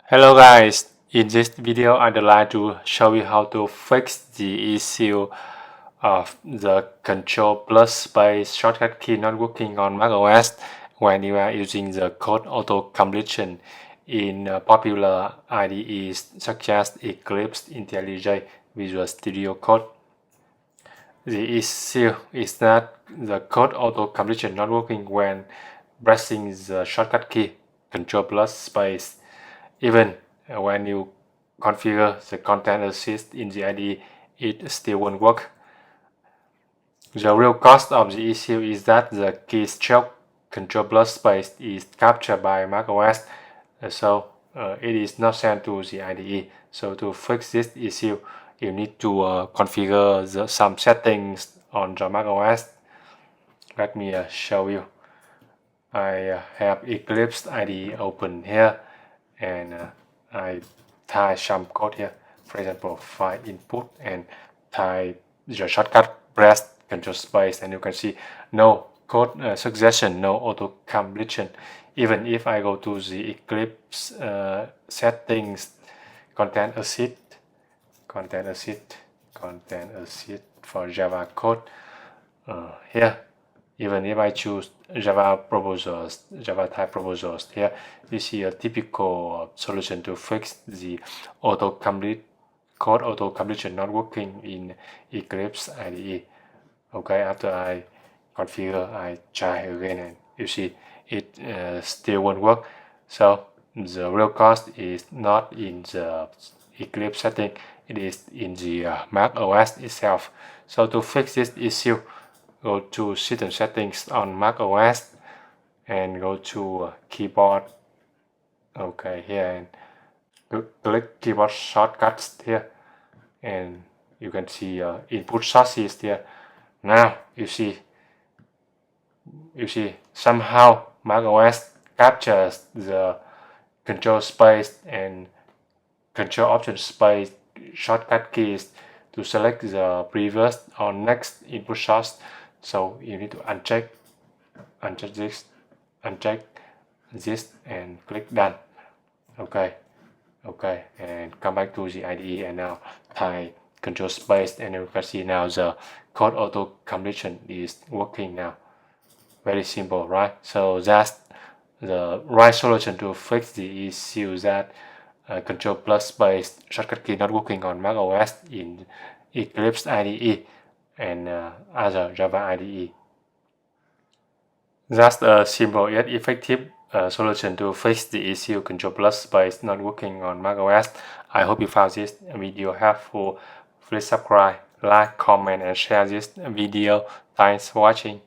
Hello guys, in this video I'd like to show you how to fix the issue of the Ctrl plus space shortcut key not working on macOS when you are using the code auto completion in popular IDEs such as Eclipse, IntelliJ, Visual Studio Code. The issue is that the code auto completion not working when pressing the shortcut key Ctrl plus space. Even when you configure the content assist in the IDE, it still won't work. The real cost of the issue is that the keystroke Ctrl plus space is captured by macOS, so it is not sent to the IDE. So to fix this issue, you need to configure some settings on the macOS. Let me show you. I have Eclipse IDE open here, and I type some code here. For example, file input and type the shortcut, press Ctrl Space, and you can see no code suggestion, no auto completion. Even if I go to the Eclipse settings, content assist for Java code here. Even if I choose Java type proposals here, you see a typical solution to fix the code auto completion not working in Eclipse IDE. Okay, after I configure, I try again, and you see it still won't work. So the real cost is not in the Eclipse setting, it is in the Mac OS itself. So to fix this issue, go to System Settings on Mac OS and go to Keyboard. Okay, here, and click Keyboard Shortcuts here, and you can see input sources here. Now you see somehow macOS captures the Control Space and Control Option Space shortcut keys to select the previous or next input source. So you need to uncheck this and click done. Okay, and come back to the IDE, and now type Control Space, and you can see now the code auto completion is working now. Very simple, right? So that's the right solution to fix the issue that Ctrl plus space shortcut key not working on macOS in Eclipse IDE and other Java IDE. That's a simple yet effective solution to fix the issue Ctrl plus space not working on macOS. I hope you found this video helpful. Please subscribe, like, comment, and share this video. Thanks for watching.